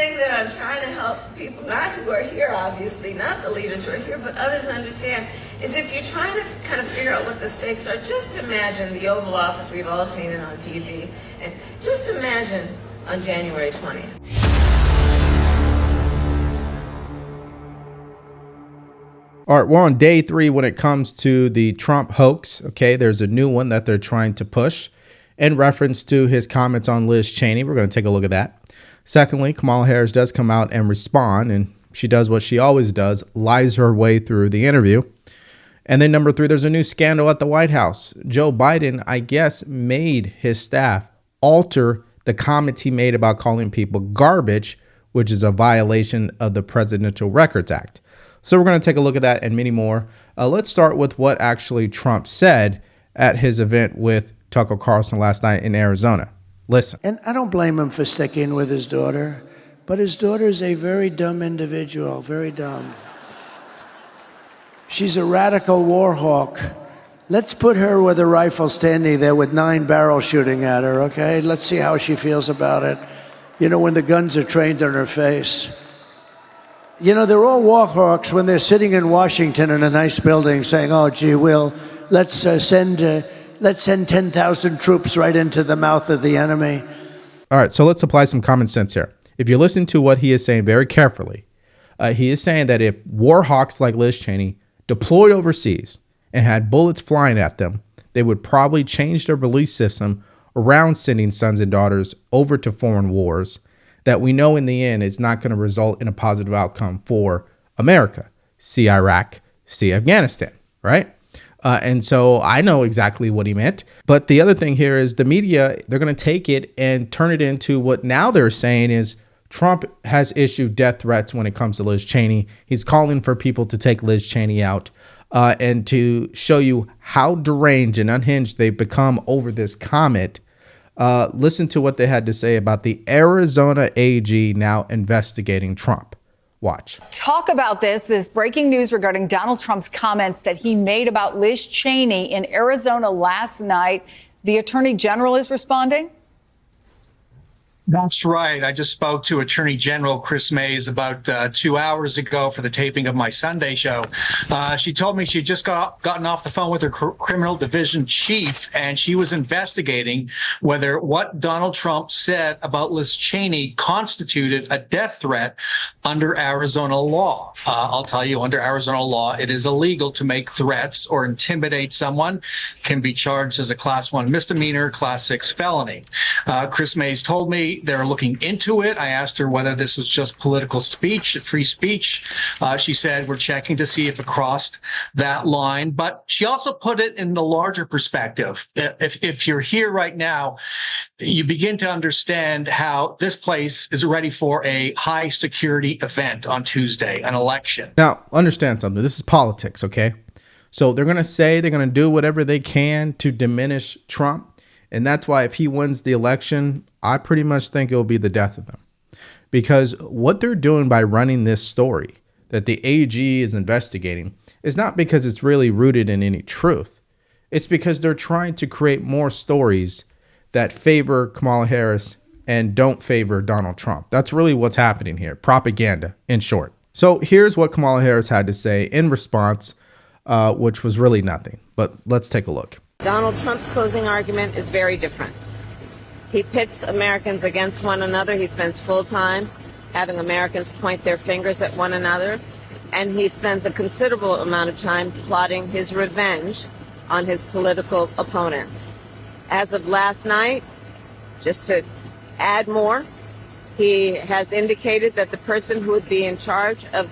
thing that I'm trying to help people, not who are here, obviously, not the leaders who are here, but others understand, is if you're trying to kind of figure out what the stakes are, just imagine the Oval Office, we've all seen it on TV, and just imagine on January 20th. All right, we're on day 3 when it comes to the Trump hoax. Okay, there's a new one that they're trying to push in reference to his comments on Liz Cheney. We're going to take a look at that. Secondly, Kamala Harris does come out and respond, and she does what she always does, lies her way through the interview. And then number 3, there's a new scandal at the White House. Joe Biden, I guess, made his staff alter the comments he made about calling people garbage, which is a violation of the Presidential Records Act. So we're going to take a look at that and many more. Let's start with what actually Trump said at his event with Tucker Carlson last night in Arizona. Listen. And I don't blame him for sticking with his daughter, but his daughter is a very dumb individual, very dumb. She's a radical war hawk. Let's put her with a rifle standing there with 9 barrels shooting at her, okay? Let's see how she feels about it. You know, when the guns are trained on her face. You know, they're all war hawks when they're sitting in Washington in a nice building saying, oh, gee, let's send 10,000 troops right into the mouth of the enemy. All right, so let's apply some common sense here. If you listen to what he is saying very carefully, he is saying that if war hawks like Liz Cheney deployed overseas and had bullets flying at them, they would probably change their belief system around sending sons and daughters over to foreign wars that we know in the end is not going to result in a positive outcome for America. See Iraq, see Afghanistan, right? And so I know exactly what he meant. But the other thing here is the media, they're going to take it and turn it into what now they're saying is Trump has issued death threats when it comes to Liz Cheney. He's calling for people to take Liz Cheney out and to show you how deranged and unhinged they've become over this comment. Listen to what they had to say about the Arizona AG now investigating Trump. Watch. Talk about this breaking news regarding Donald Trump's comments that he made about Liz Cheney in Arizona last night. The Attorney General is responding. That's right. I just spoke to Attorney General Chris Mays about 2 hours ago for the taping of my Sunday show. She told me she had just gotten off the phone with her criminal division chief, and she was investigating whether what Donald Trump said about Liz Cheney constituted a death threat under Arizona law. I'll tell you, under Arizona law, it is illegal to make threats or intimidate someone, can be charged as a Class 1 misdemeanor, Class 6 felony. Chris Mays told me they're looking into it. I asked her whether this was just political speech, free speech. She said we're checking to see if it crossed that line. But she also put it in the larger perspective. If you're here right now, you begin to understand how this place is ready for a high security event on Tuesday, an election. Now, understand something. This is politics, okay? So they're going to say they're going to do whatever they can to diminish Trump. And that's why if he wins the election, I pretty much think it will be the death of him. Because what they're doing by running this story that the AG is investigating is not because it's really rooted in any truth. It's because they're trying to create more stories that favor Kamala Harris and don't favor Donald Trump. That's really what's happening here. Propaganda, in short. So here's what Kamala Harris had to say in response, which was really nothing. But let's take a look. Donald Trump's closing argument is very different. He pits Americans against one another. He spends full time having Americans point their fingers at one another. And he spends a considerable amount of time plotting his revenge on his political opponents. As of last night, just to add more, he has indicated that the person who would be in charge of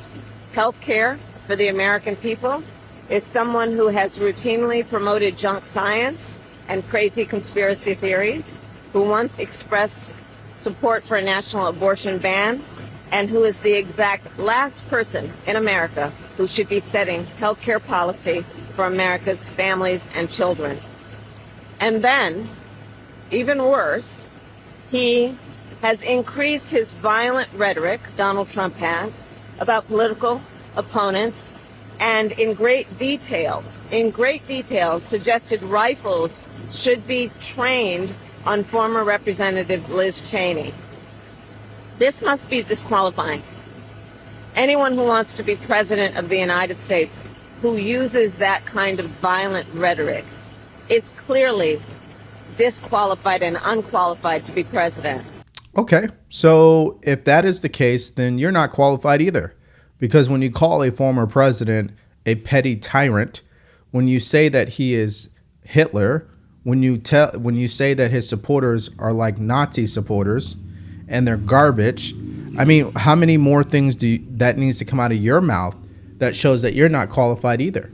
health care for the American people is someone who has routinely promoted junk science and crazy conspiracy theories, who once expressed support for a national abortion ban, and who is the exact last person in America who should be setting health care policy for America's families and children. And then, even worse, he has increased his violent rhetoric, Donald Trump has, about political opponents, and in great detail, suggested rifles should be trained on former Representative Liz Cheney. This must be disqualifying. Anyone who wants to be president of the United States who uses that kind of violent rhetoric is clearly disqualified and unqualified to be president. Okay, so if that is the case, then you're not qualified either. Because when you call a former president a petty tyrant, when you say that he is Hitler, when you say that his supporters are like Nazi supporters and they're garbage, I mean, how many more things that needs to come out of your mouth that shows that you're not qualified either?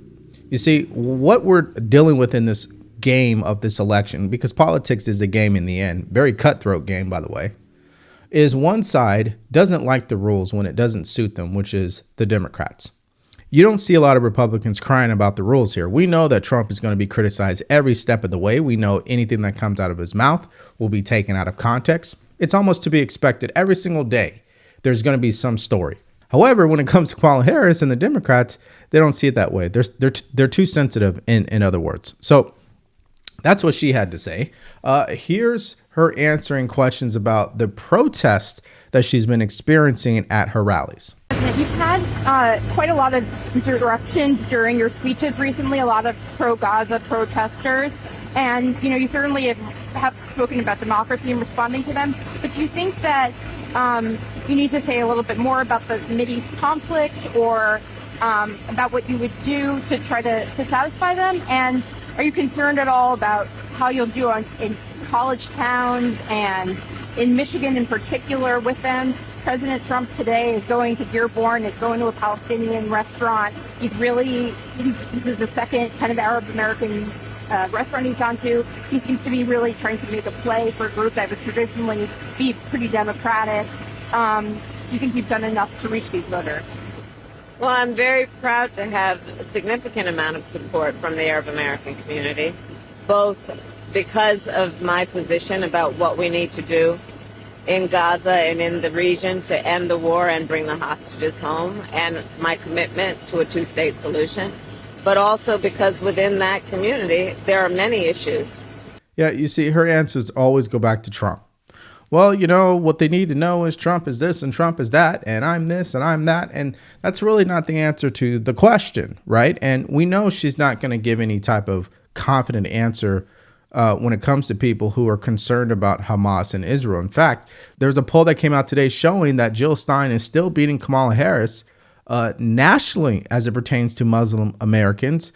You see, what we're dealing with in this game of this election, because politics is a game in the end, very cutthroat game, by the way, is one side doesn't like the rules when it doesn't suit them, which is the Democrats. You don't see a lot of Republicans crying about the rules here. We know that Trump is going to be criticized every step of the way. We know anything that comes out of his mouth will be taken out of context. It's almost to be expected every single day. There's going to be some story. However, when it comes to Kamala Harris and the Democrats, they don't see it that way. They're too sensitive, in other words. So that's what she had to say. Here's her answering questions about the protests that she's been experiencing at her rallies. You've had quite a lot of interruptions during your speeches recently, a lot of pro-Gaza protesters, and you certainly have spoken about democracy and responding to them. But do you think that you need to say a little bit more about the Mideast conflict, or about what you would do to try to satisfy them? And are you concerned at all about how you'll do in college towns and in Michigan in particular with them? President Trump today is going to Dearborn, is going to a Palestinian restaurant. This is the second kind of Arab American restaurant he's gone to. He seems to be really trying to make a play for a group that would traditionally be pretty democratic. Do you think you've done enough to reach these voters? Well, I'm very proud to have a significant amount of support from the Arab American community, both because of my position about what we need to do in Gaza and in the region to end the war and bring the hostages home, and my commitment to a two-state solution, but also because within that community, there are many issues. Yeah, you see, her answers always go back to Trump. Well, what they need to know is Trump is this and Trump is that, and I'm this and I'm that. And that's really not the answer to the question, right? And we know she's not going to give any type of confident answer when it comes to people who are concerned about Hamas and Israel. In fact, there's a poll that came out today showing that Jill Stein is still beating Kamala Harris nationally as it pertains to Muslim Americans,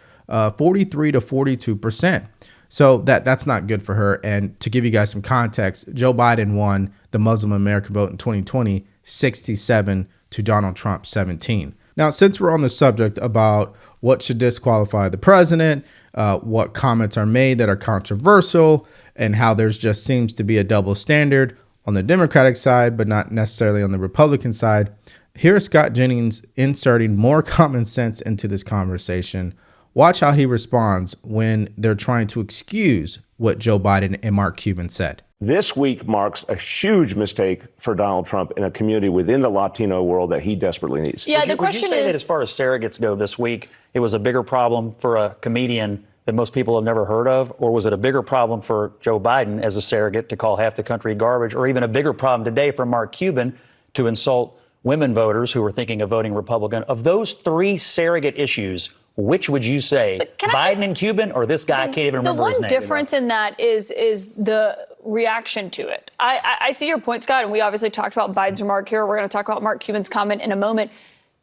43 to 42%. So that's not good for her. And to give you guys some context, Joe Biden won the Muslim American vote in 2020, 67 to Donald Trump, 17. Now, since we're on the subject about what should disqualify the president, what comments are made that are controversial, and how there's just seems to be a double standard on the Democratic side, but not necessarily on the Republican side, here's Scott Jennings inserting more common sense into this conversation. Watch how he responds when they're trying to excuse what Joe Biden and Mark Cuban said. This week marks a huge mistake for Donald Trump in a community within the Latino world that he desperately needs. Yeah, would you say that as far as surrogates go this week, it was a bigger problem for a comedian that most people have never heard of? Or was it a bigger problem for Joe Biden as a surrogate to call half the country garbage? Or even a bigger problem today for Mark Cuban to insult women voters who are thinking of voting Republican? Of those three surrogate issues, which would you say, Biden and Cuban, or this guy, I can't even remember his name? The one difference in that is the reaction to it. I see your point, Scott, and we obviously talked about Biden's remark here. We're going to talk about Mark Cuban's comment in a moment.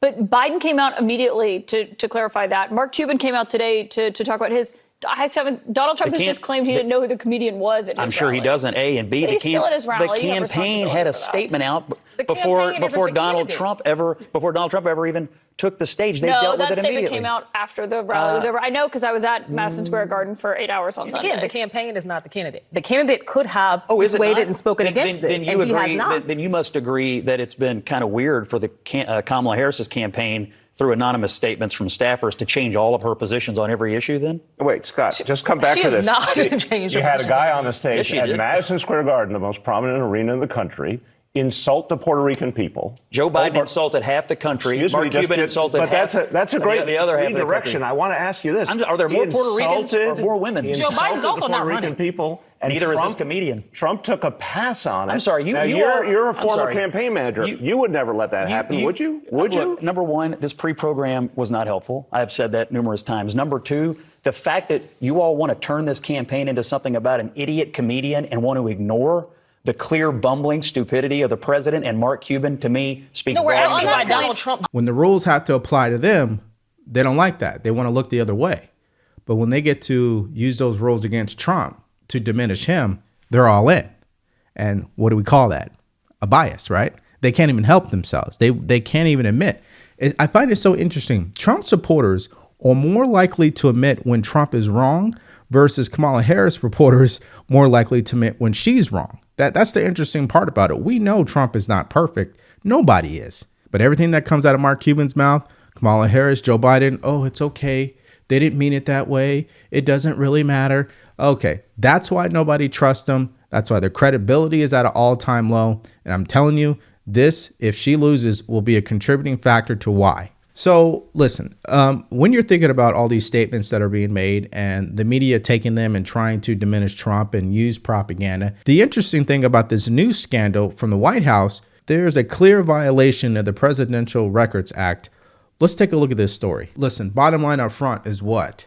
But Biden came out immediately to clarify that. Mark Cuban came out today to talk about his. Donald Trump has just claimed he didn't know who the comedian was at his I'm sure rally. he doesn't, A, and B, he's still at his rally. The campaign had a statement out before Donald Trump ever even took the stage. They dealt with it immediately. No, that statement came out after the rally was over. I know, because I was at Madison Square Garden for 8 hours on Sunday. Again, the campaign is not the candidate. The candidate could have persuaded and spoken against this, and he has not. Then you must agree that it's been kind of weird for the Kamala Harris's campaign through anonymous statements from staffers to change all of her positions on every issue then? Wait, Scott, just come back to this. She has not changed her You had a position. guy on the stage Yes, at Madison Square Garden, the most prominent arena in the country, insult the Puerto Rican people. Joe Biden insulted half the country. Mark Cuban insulted half. But that's a great the other half redirection. I want to ask you this: are there more Puerto Ricans or more women? Joe Biden's also not running. People, and neither is this comedian. Trump took a pass on it. I'm sorry. You're a former campaign manager. You would never let that happen, would you? Would you? Look, number one, this pre-program was not helpful. I have said that numerous times. Number two, the fact that you all want to turn this campaign into something about an idiot comedian and want to ignore the clear bumbling stupidity of the president and Mark Cuban, to me, speaks volumes about Donald Trump. When the rules have to apply to them, they don't like that. They want to look the other way. But when they get to use those rules against Trump to diminish him, they're all in. And what do we call that? A bias, right? They can't even help themselves. They can't even admit. I find it so interesting. Trump supporters are more likely to admit when Trump is wrong versus Kamala Harris supporters more likely to admit when she's wrong. That's the interesting part about it. We know Trump is not perfect. Nobody is. But everything that comes out of Mark Cuban's mouth, Kamala Harris, Joe Biden, oh, it's okay. They didn't mean it that way. It doesn't really matter. Okay, that's why nobody trusts them. That's why their credibility is at an all-time low. And I'm telling you, this, if she loses, will be a contributing factor to why. So listen, when you're thinking about all these statements that are being made and the media taking them and trying to diminish Trump and use propaganda, the interesting thing about this new scandal from the White House, there's a clear violation of the Presidential Records Act. Let's take a look at this story. Listen, bottom line up front is what?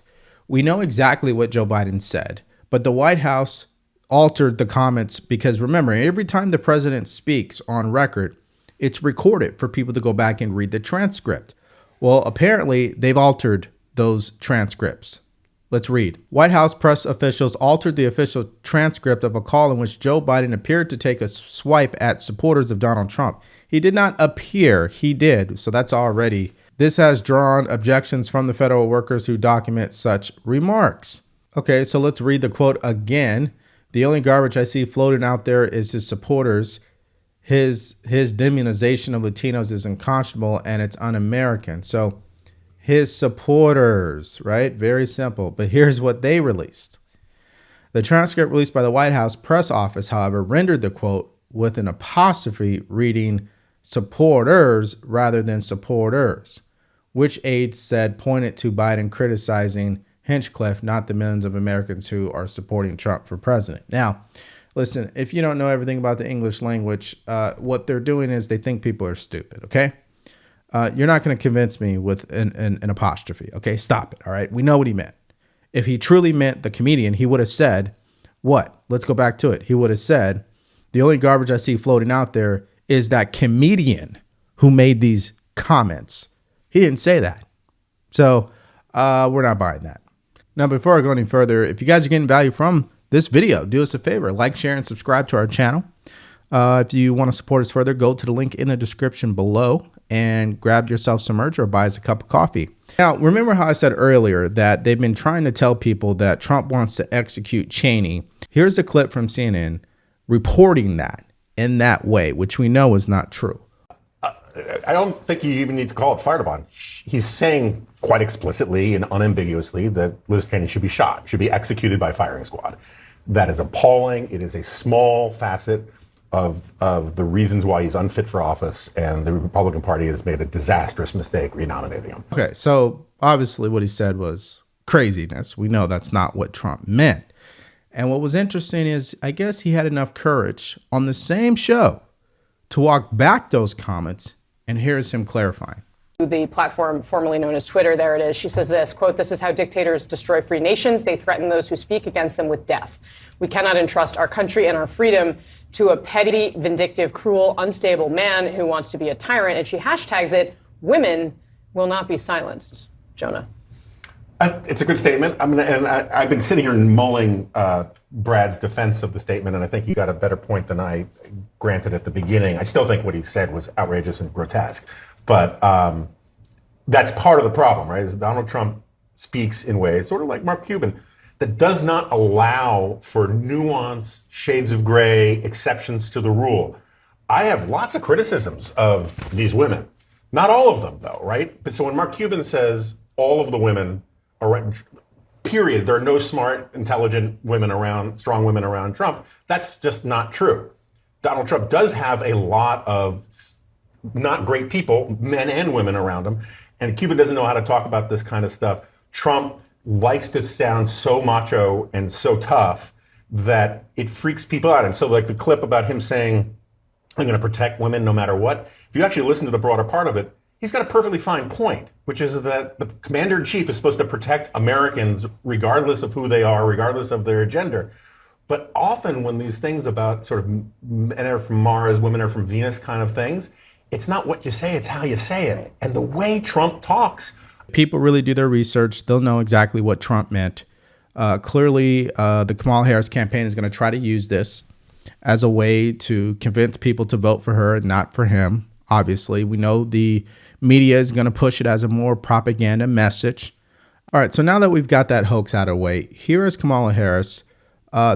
We know exactly what Joe Biden said, but the White House altered the comments because remember, every time the president speaks on record, it's recorded for people to go back and read the transcript. Well, apparently they've altered those transcripts. Let's read. White House press officials altered the official transcript of a call in which Joe Biden appeared to take a swipe at supporters of Donald Trump. He did not appear, he did. So that's already, this has drawn objections from the federal workers who document such remarks. Okay, so let's read the quote again. The only garbage I see floating out there is his supporters. His demonization of Latinos is unconscionable and it's un-American. So his supporters, right? Very simple. But here's what they released. The transcript released by the White House press office, however, rendered the quote with an apostrophe reading supporters rather than supporters, which aides said pointed to Biden criticizing Hinchcliffe, not the millions of Americans who are supporting Trump for president. Now, listen, if you don't know everything about the English language, what they're doing is they think people are stupid, okay? You're not going to convince me with an apostrophe, okay? Stop it, all right? We know what he meant. If he truly meant the comedian, he would have said, what? Let's go back to it. He would have said, the only garbage I see floating out there is that comedian who made these comments. He didn't say that. So we're not buying that. Now, before I go any further, if you guys are getting value from this video, do us a favor, like, share, and subscribe to our channel. If you want to support us further, go to the link in the description below and grab yourself some merch or buy us a cup of coffee. Now, remember how I said earlier that they've been trying to tell people that Trump wants to execute Cheney. Here's a clip from CNN reporting that in that way, which we know is not true. I don't think you even need to call it fired upon. He's saying quite explicitly and unambiguously that Liz Cheney should be shot, should be executed by firing squad. That is appalling. It is a small facet of the reasons why he's unfit for office, and the Republican Party has made a disastrous mistake renominating him. Okay, so obviously what he said was craziness. We know that's not what Trump meant. And what was interesting is I guess he had enough courage on the same show to walk back those comments, and here's him clarifying. The platform formerly known as Twitter, there it is. She says this, quote, "This is how dictators destroy free nations. They threaten those who speak against them with death. We cannot entrust our country and our freedom to a petty, vindictive, cruel, unstable man who wants to be a tyrant." And she hashtags it, "Women will not be silenced." Jonah. It's a good statement. I've been sitting here mulling Brad's defense of the statement, and I think he got a better point than I granted at the beginning. I still think what he said was outrageous and grotesque. But that's part of the problem, right? Is Donald Trump speaks in ways, sort of like Mark Cuban, that does not allow for nuance, shades of gray, exceptions to the rule. I have lots of criticisms of these women. Not all of them, though, right? But so when Mark Cuban says all of the women are, period, there are no smart, intelligent women around, strong women around Trump, that's just not true. Donald Trump does have a lot of not great people, men and women around him, and Cuba doesn't know how to talk about this kind of stuff. Trump likes to sound so macho and so tough that it freaks people out. And so like the clip about him saying, I'm going to protect women no matter what, if you actually listen to the broader part of it, he's got a perfectly fine point, which is that the commander-in-chief is supposed to protect Americans regardless of who they are, regardless of their gender. But often when these things about sort of men are from Mars, women are from Venus kind of things, it's not what you say, it's how you say it. And the way Trump talks. People really do their research. They'll know exactly what Trump meant. Clearly, the Kamala Harris campaign is going to try to use this as a way to convince people to vote for her and not for him. Obviously, we know the media is going to push it as a more propaganda message. All right, so now that we've got that hoax out of the way, here is Kamala Harris.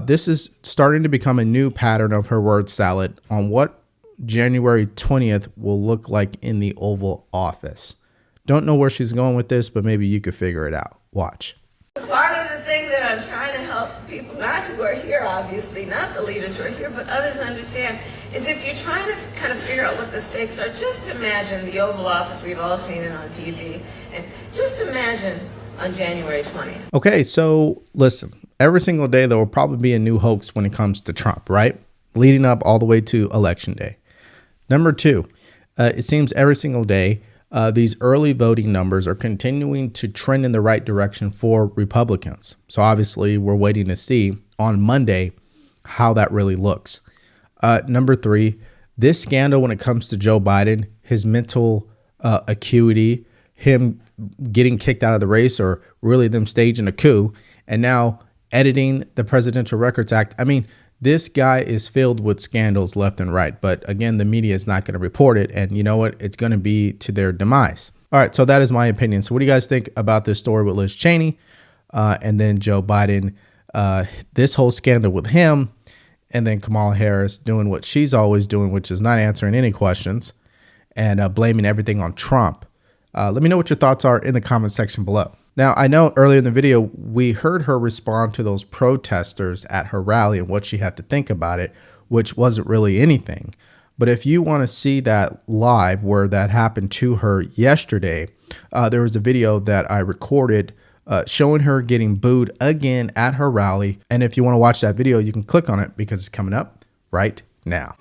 This is starting to become a new pattern of her word salad on what January 20th will look like in the Oval Office. Don't know where she's going with this, but maybe you could figure it out. Watch. Part of the thing that I'm trying to help people, not who are here, obviously, not the leaders who are here, but others understand, is if you're trying to kind of figure out what the stakes are, just imagine the Oval Office. We've all seen it on TV. And just imagine on January 20th. Okay, so listen, every single day there will probably be a new hoax when it comes to Trump, right? Leading up all the way to Election Day. Number two, it seems every single day these early voting numbers are continuing to trend in the right direction for Republicans. So obviously we're waiting to see on Monday how that really looks. Number three, this scandal when it comes to Joe Biden, his mental acuity, him getting kicked out of the race or really them staging a coup and now editing the Presidential Records Act. I mean, this guy is filled with scandals left and right. But again, the media is not going to report it. And you know what? It's going to be to their demise. All right. So that is my opinion. So what do you guys think about this story with Liz Cheney and then Joe Biden, this whole scandal with him, and then Kamala Harris doing what she's always doing, which is not answering any questions and blaming everything on Trump? Let me know what your thoughts are in the comment section below. Now, I know earlier in the video, we heard her respond to those protesters at her rally and what she had to think about it, which wasn't really anything. But if you want to see that live where that happened to her yesterday, there was a video that I recorded showing her getting booed again at her rally. And if you want to watch that video, you can click on it because it's coming up right now.